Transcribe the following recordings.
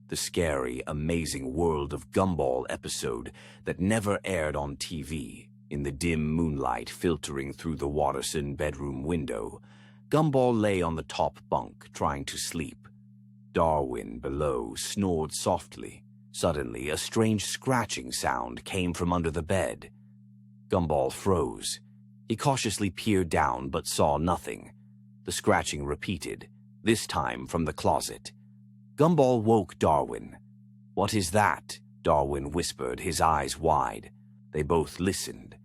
the scary Amazing World of Gumball episode that never aired on TV. In the dim moonlight filtering through the Watterson bedroom window, Gumball lay on the top bunk trying to sleep. Darwin below snored softly. Suddenly, a strange scratching sound came from under the bed. Gumball froze. He cautiously peered down but saw nothing. The scratching repeated, this time from the closet. Gumball woke Darwin. "What is that?" Darwin whispered, his eyes wide. They both listened.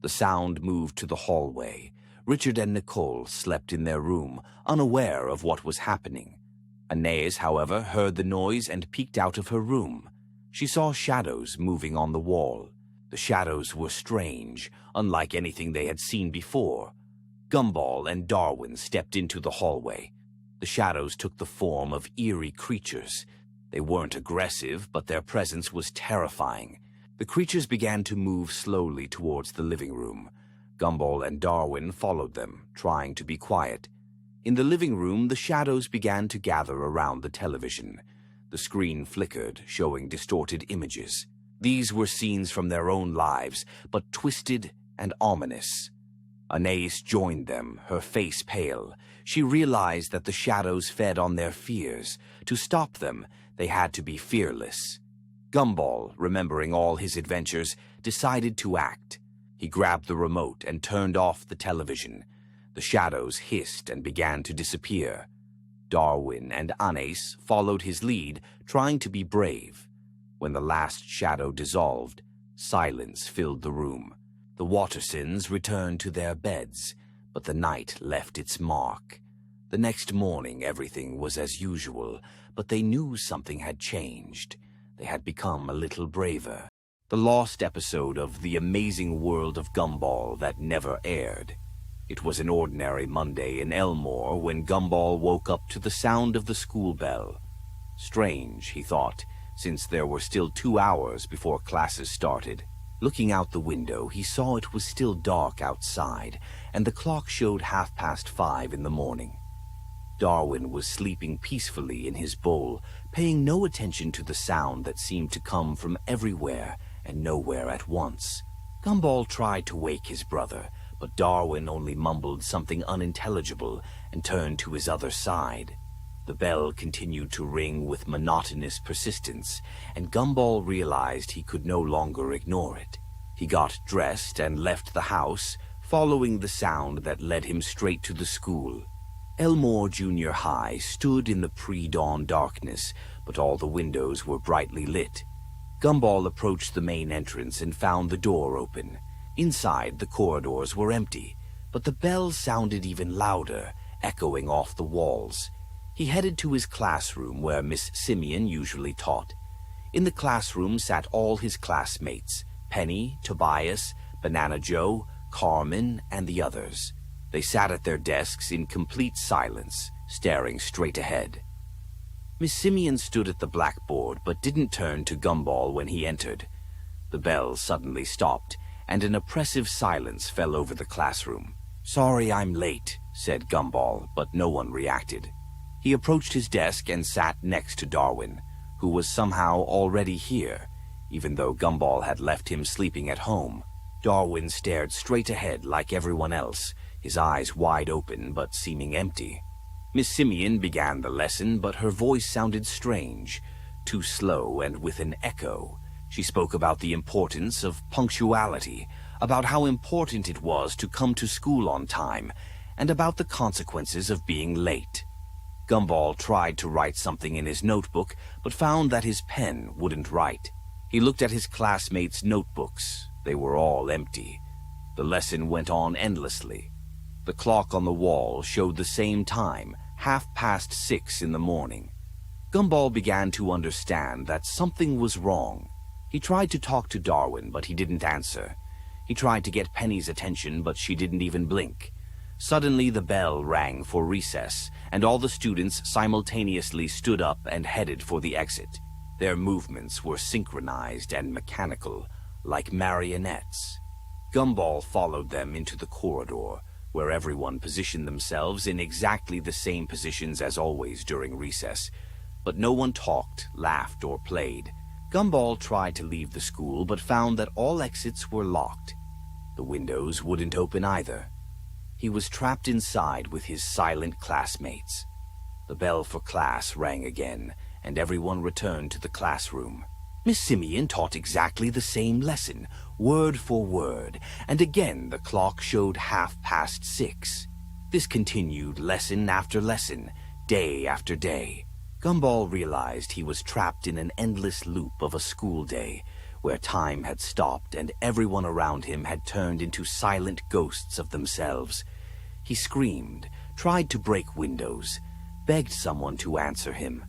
The sound moved to the hallway. Richard and Nicole slept in their room, unaware of what was happening. Anais, however, heard the noise and peeked out of her room. She saw shadows moving on the wall. The shadows were strange, unlike anything they had seen before. Gumball and Darwin stepped into the hallway. The shadows took the form of eerie creatures. They weren't aggressive, but their presence was terrifying. The creatures began to move slowly towards the living room. Gumball and Darwin followed them, trying to be quiet. In the living room, the shadows began to gather around the television. The screen flickered, showing distorted images. These were scenes from their own lives, but twisted and ominous. Anais joined them, her face pale. She realized that the shadows fed on their fears. To stop them, they had to be fearless. Gumball, remembering all his adventures, decided to act. He grabbed the remote and turned off the television. The shadows hissed and began to disappear. Darwin and Anais followed his lead, trying to be brave. When the last shadow dissolved, silence filled the room. The Wattersons returned to their beds, but the night left its mark. The next morning everything was as usual, but they knew something had changed. They had become a little braver. The lost episode of The Amazing World of Gumball that never aired. It was an ordinary Monday in Elmore when Gumball woke up to the sound of the school bell. Strange, he thought, since there were still 2 hours before classes started. Looking out the window, he saw it was still dark outside, and the clock showed 5:30 in the morning. Darwin was sleeping peacefully in his bowl, paying no attention to the sound that seemed to come from everywhere and nowhere at once. Gumball tried to wake his brother, but Darwin only mumbled something unintelligible and turned to his other side. The bell continued to ring with monotonous persistence, and Gumball realized he could no longer ignore it. He got dressed and left the house, following the sound that led him straight to the school. Elmore Junior High stood in the pre-dawn darkness, but all the windows were brightly lit. Gumball approached the main entrance and found the door open. Inside, the corridors were empty, but the bell sounded even louder, echoing off the walls. He headed to his classroom where Miss Simeon usually taught. In the classroom sat all his classmates, Penny, Tobias, Banana Joe, Carmen, and the others. They sat at their desks in complete silence, staring straight ahead. Miss Simeon stood at the blackboard but didn't turn to Gumball when he entered. The bell suddenly stopped, and an oppressive silence fell over the classroom. "Sorry I'm late," said Gumball, but no one reacted. He approached his desk and sat next to Darwin, who was somehow already here, even though Gumball had left him sleeping at home. Darwin stared straight ahead like everyone else, his eyes wide open but seeming empty. Miss Simeon began the lesson, but her voice sounded strange, too slow and with an echo. She spoke about the importance of punctuality, about how important it was to come to school on time, and about the consequences of being late. Gumball tried to write something in his notebook, but found that his pen wouldn't write. He looked at his classmates' notebooks. They were all empty. The lesson went on endlessly. The clock on the wall showed the same time, 6:30 in the morning. Gumball began to understand that something was wrong. He tried to talk to Darwin, but he didn't answer. He tried to get Penny's attention, but she didn't even blink. Suddenly the bell rang for recess, and all the students simultaneously stood up and headed for the exit. Their movements were synchronized and mechanical, like marionettes. Gumball followed them into the corridor, where everyone positioned themselves in exactly the same positions as always during recess. But no one talked, laughed, or played. Gumball tried to leave the school but found that all exits were locked. The windows wouldn't open either. He was trapped inside with his silent classmates. The bell for class rang again, and everyone returned to the classroom. Miss Simeon taught exactly the same lesson, word for word, and again the clock showed 6:30. This continued lesson after lesson, day after day. Gumball realized he was trapped in an endless loop of a school day, where time had stopped and everyone around him had turned into silent ghosts of themselves. He screamed, tried to break windows, begged someone to answer him,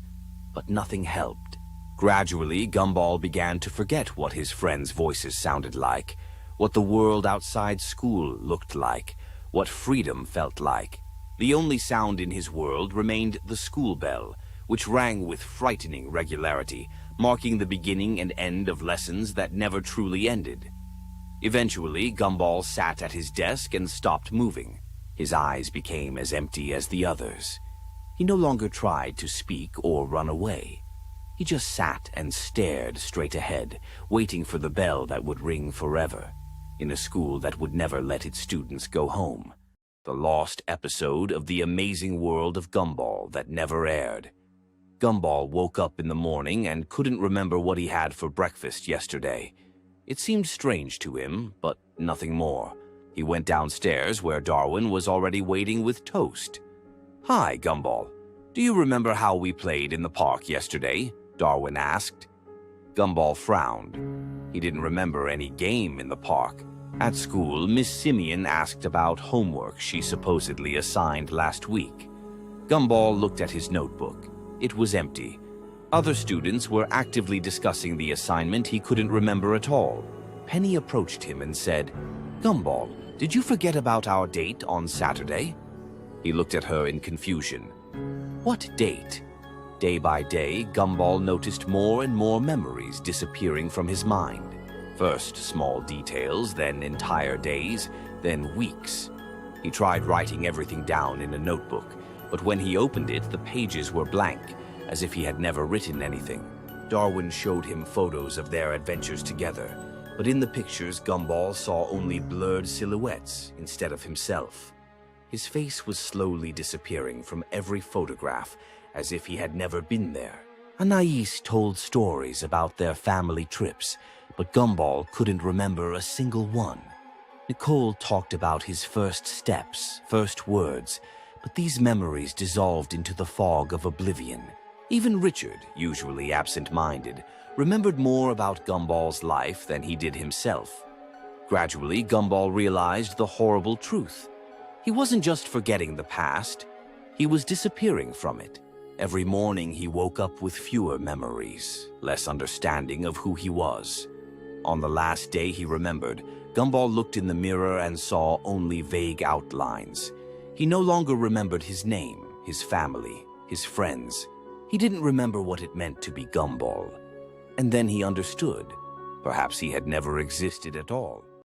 but nothing helped. Gradually, Gumball began to forget what his friends' voices sounded like, what the world outside school looked like, what freedom felt like. The only sound in his world remained the school bell, which rang with frightening regularity, marking the beginning and end of lessons that never truly ended. Eventually, Gumball sat at his desk and stopped moving. His eyes became as empty as the others. He no longer tried to speak or run away. He just sat and stared straight ahead, waiting for the bell that would ring forever, in a school that would never let its students go home. The lost episode of the Amazing World of Gumball that never aired. Gumball woke up in the morning and couldn't remember what he had for breakfast yesterday. It seemed strange to him, but nothing more. He went downstairs where Darwin was already waiting with toast. "Hi, Gumball. Do you remember how we played in the park yesterday?" Darwin asked. Gumball frowned. He didn't remember any game in the park. At school, Miss Simeon asked about homework she supposedly assigned last week. Gumball looked at his notebook. It was empty. Other students were actively discussing the assignment he couldn't remember at all. Penny approached him and said, "Gumball, did you forget about our date on Saturday?" He looked at her in confusion. What date? Day by day, Gumball noticed more and more memories disappearing from his mind. First small details, then entire days, then weeks. He tried writing everything down in a notebook, but when he opened it, the pages were blank, as if he had never written anything. Darwin showed him photos of their adventures together, but in the pictures, Gumball saw only blurred silhouettes instead of himself. His face was slowly disappearing from every photograph, as if he had never been there. Anais told stories about their family trips, but Gumball couldn't remember a single one. Nicole talked about his first steps, first words, but these memories dissolved into the fog of oblivion. Even Richard, usually absent-minded, remembered more about Gumball's life than he did himself. Gradually, Gumball realized the horrible truth. He wasn't just forgetting the past, he was disappearing from it. Every morning he woke up with fewer memories, less understanding of who he was. On the last day he remembered, Gumball looked in the mirror and saw only vague outlines. He no longer remembered his name, his family, his friends. He didn't remember what it meant to be Gumball. And then he understood. Perhaps he had never existed at all.